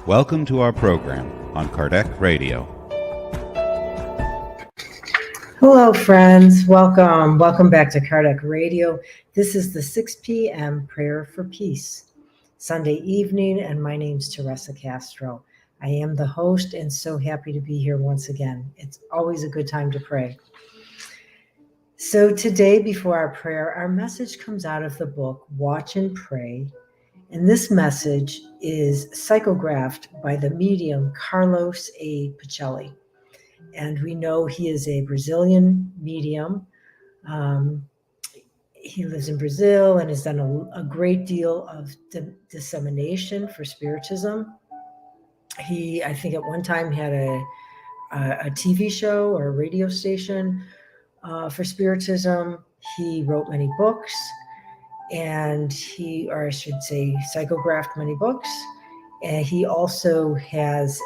Welcome to our program on Kardec Radio. Hello, friends. Welcome back to Kardec Radio. This is the 6 p.m. Prayer for Peace, Sunday evening, and my name's Teresa Castro. I am the host and so happy to be here once again. It's always a good time to pray. So today, before our prayer, our message comes out of the book, Watch and Pray. And this message is psychographed by the medium Carlos A. Baccelli. And we know he is a Brazilian medium. He lives in Brazil and has done a great deal of dissemination for Spiritism. He, I think at one time had a TV show or a radio station for Spiritism. He wrote many books. And psychographed many books. And he also has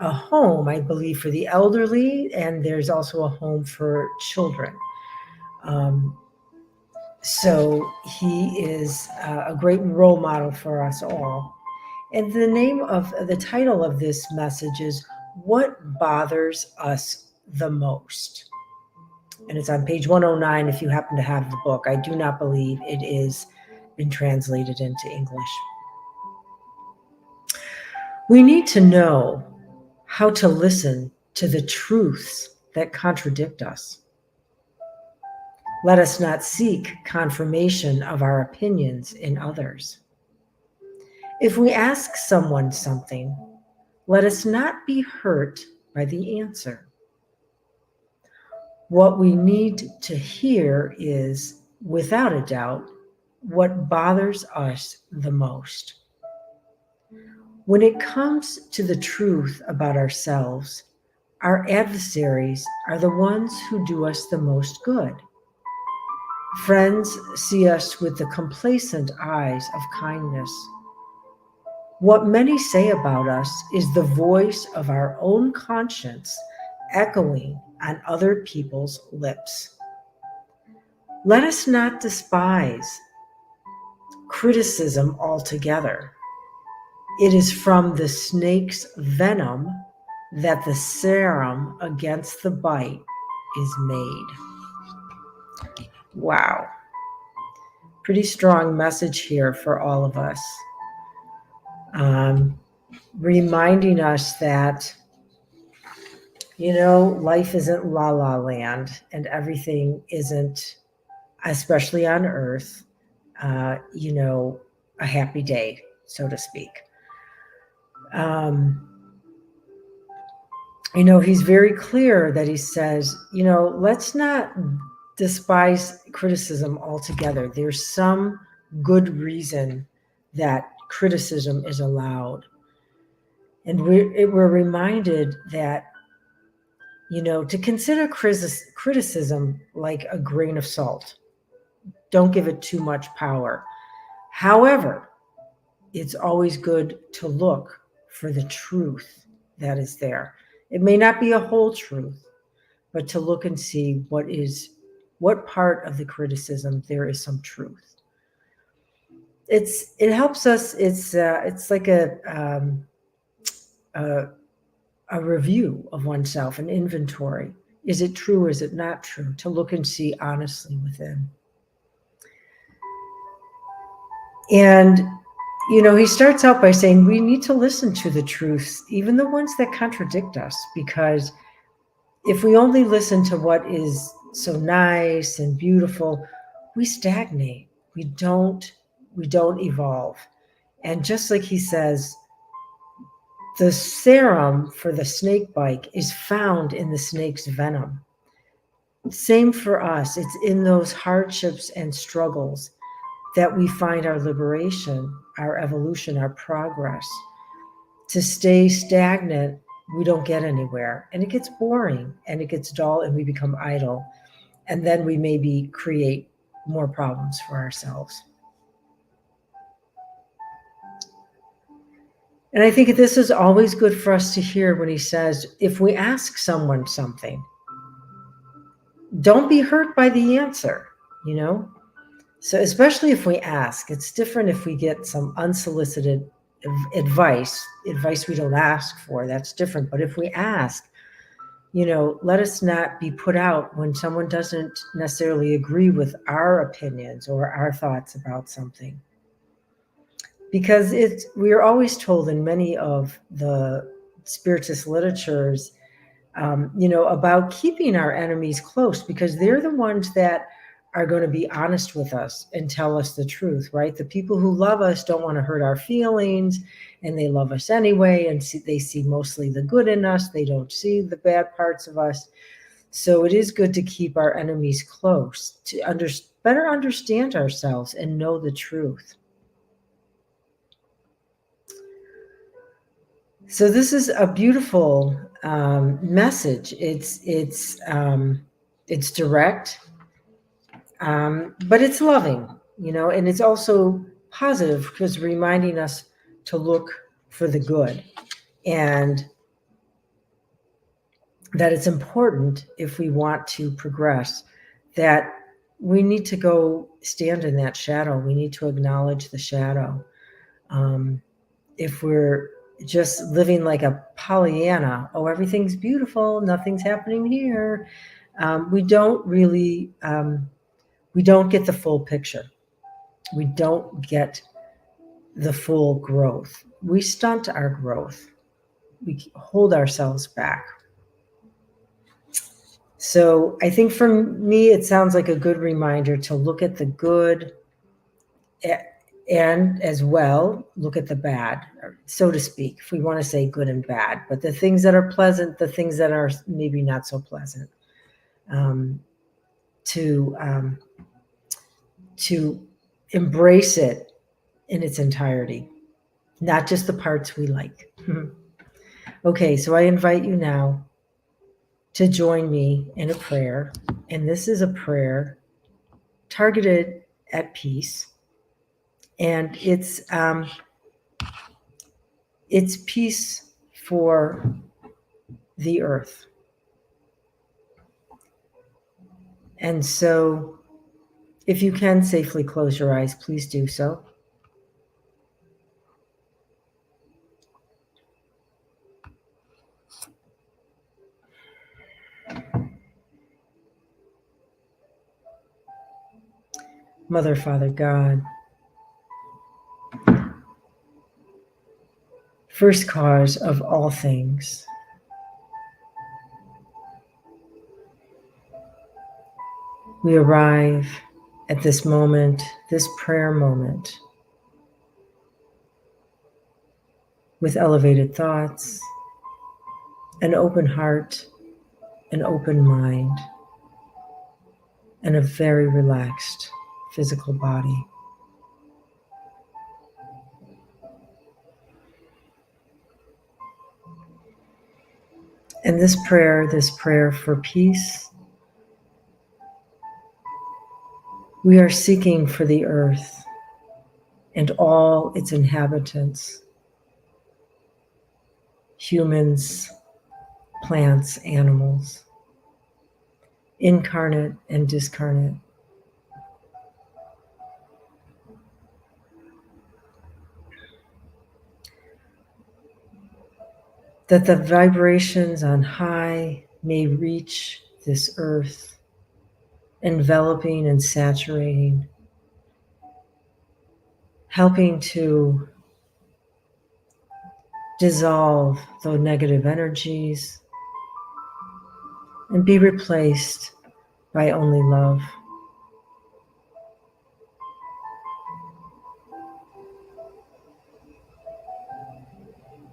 a home, I believe, for the elderly, and there's also a home for children. So he is a great role model for us all. And the title of this message is What Bothers Us the Most? And it's on page 109 if you happen to have the book. I do not believe it is been translated into English. We need to know how to listen to the truths that contradict us. Let us not seek confirmation of our opinions in others. If we ask someone something, let us not be hurt by the answer. What we need to hear is, without a doubt, what bothers us the most. When it comes to the truth about ourselves, our adversaries are the ones who do us the most good. Friends see us with the complacent eyes of kindness. What many say about us is the voice of our own conscience echoing on other people's lips. Let us not despise criticism altogether. It is from the snake's venom that the serum against the bite is made. Wow. Pretty strong message here for all of us. Reminding us that life isn't la la land and everything isn't, especially on earth, a happy day, so to speak. He's very clear that he says, let's not despise criticism altogether. There's some good reason that criticism is allowed. And we're reminded that to consider criticism like a grain of salt. Don't give it too much power. However, it's always good to look for the truth that is there. It may not be a whole truth, but to look and see what part of the criticism there is some truth. It helps us. It's like a review of oneself, an inventory. Is it true? Is it not true? To look and see honestly within. And, he starts out by saying we need to listen to the truths, even the ones that contradict us, because if we only listen to what is so nice and beautiful, we stagnate. We don't evolve. And just like he says, the serum for the snake bite is found in the snake's venom. Same for us. It's in those hardships and struggles that we find our liberation, our evolution, our progress. To stay stagnant, we don't get anywhere. And it gets boring and it gets dull and we become idle. And then we maybe create more problems for ourselves. And I think this is always good for us to hear when he says, if we ask someone something, don't be hurt by the answer, So especially if we ask, it's different if we get some unsolicited advice we don't ask for, that's different. But if we ask, let us not be put out when someone doesn't necessarily agree with our opinions or our thoughts about something. Because we are always told in many of the spiritist literatures, about keeping our enemies close, because they're the ones that are going to be honest with us and tell us the truth, right? The people who love us don't want to hurt our feelings, and they love us anyway, and they see mostly the good in us. They don't see the bad parts of us. So it is good to keep our enemies close, to better understand ourselves and know the truth. So this is a beautiful message. It's direct, but it's loving, and it's also positive, because reminding us to look for the good, and that it's important, if we want to progress, that we need to go stand in that shadow. We need to acknowledge the shadow. If we're just living like a Pollyanna, everything's beautiful, nothing's happening here, we don't really, we don't get the full picture. We don't get the full growth. We stunt our growth. We hold ourselves back. So I think for me, it sounds like a good reminder to look at the good, and as well look at the bad, so to speak, if we want to say good and bad, but the things that are pleasant, the things that are maybe not so pleasant, to embrace it in its entirety, not just the parts we like. Okay, so I invite you now to join me in a prayer, and this is a prayer targeted at peace, and it's peace for the earth. And so if you can safely close your eyes, please do so. Mother, Father, God, first cause of all things, we arrive at this moment, this prayer moment, with elevated thoughts, an open heart, an open mind, and a very relaxed physical body. And this prayer for peace, we are seeking for the earth and all its inhabitants, humans, plants, animals, incarnate and discarnate. That the vibrations on high may reach this earth, enveloping and saturating, helping to dissolve the negative energies and be replaced by only love.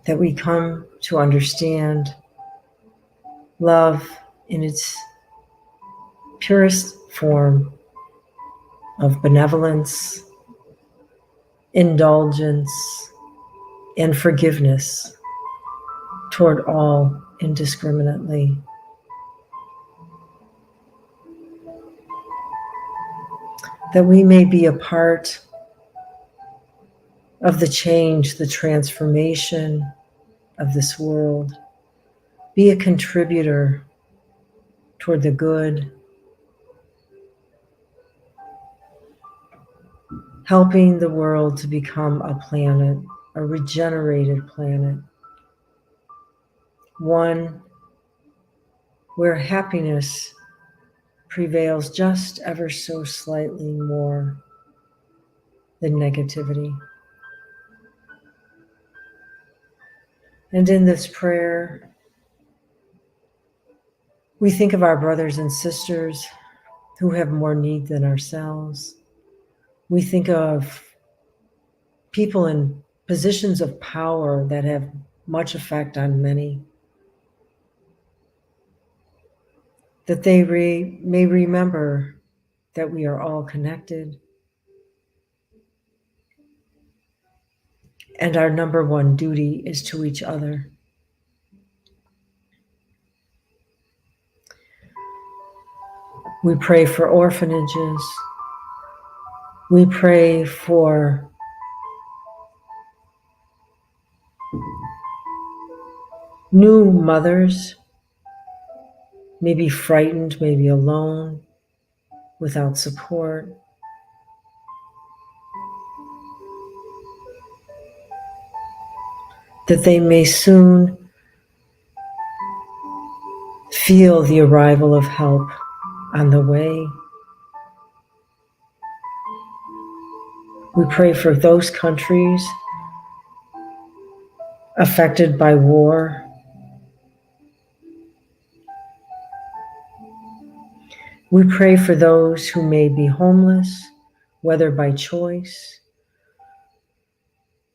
That we come to understand love in its purest form of benevolence, indulgence, and forgiveness toward all indiscriminately. That we may be a part of the change, the transformation of this world, be a contributor toward the good, helping the world to become a planet a regenerated planet, one where happiness prevails just ever so slightly more than negativity. And in this prayer, we think of our brothers and sisters who have more need than ourselves. We think of people in positions of power that have much effect on many, that they may remember that we are all connected, and our number one duty is to each other. We pray for orphanages. We pray for new mothers, maybe frightened, maybe alone, without support. That they may soon feel the arrival of help on the way. We pray for those countries affected by war. We pray for those who may be homeless, whether by choice.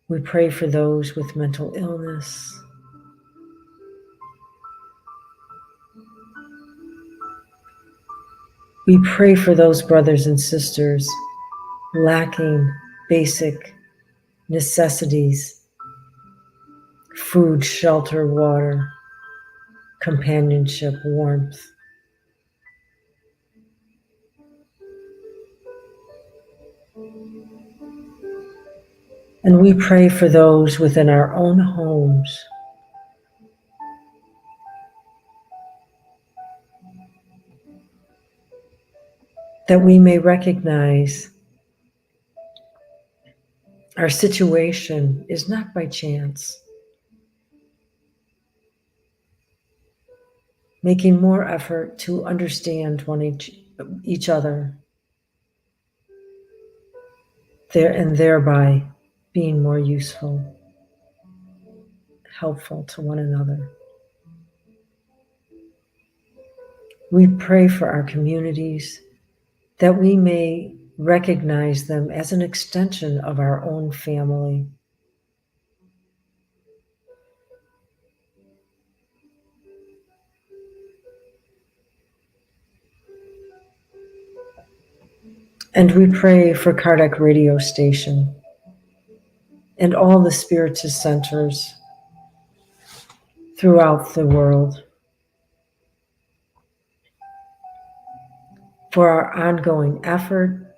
We pray for those with mental illness. We pray for those brothers and sisters lacking basic necessities: food, shelter, water, companionship, warmth. And we pray for those within our own homes that we may recognize our situation is not by chance, making more effort to understand each other, and thereby being more useful, helpful to one another. We pray for our communities, that we may recognize them as an extension of our own family. And we pray for Kardec radio station and all the Spiritist centers throughout the world, for our ongoing effort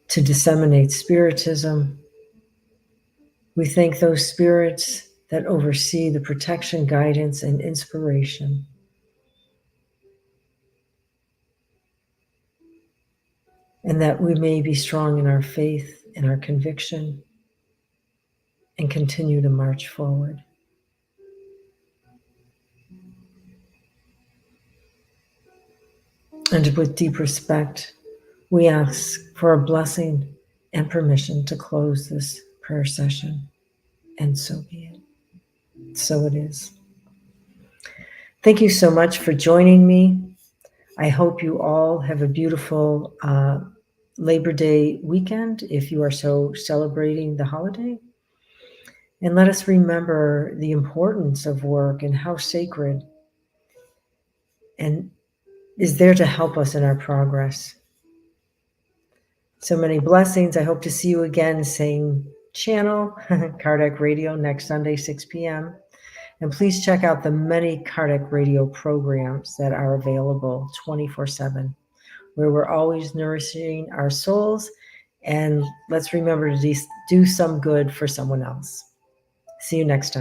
to disseminate Spiritism. We thank those spirits that oversee the protection, guidance, and inspiration. And that we may be strong in our faith and our conviction and continue to march forward. And with deep respect, we ask for a blessing and permission to close this prayer session. And so be it. So it is. Thank you so much for joining me. I hope you all have a beautiful Labor Day weekend, if you are so celebrating the holiday. And let us remember the importance of work and how sacred and is there to help us in our progress. So many blessings. I hope to see you again, same channel, Kardec Radio, next Sunday, 6 p.m. And please check out the many Kardec Radio programs that are available 24/7, where we're always nourishing our souls. And let's remember to do some good for someone else. See you next time.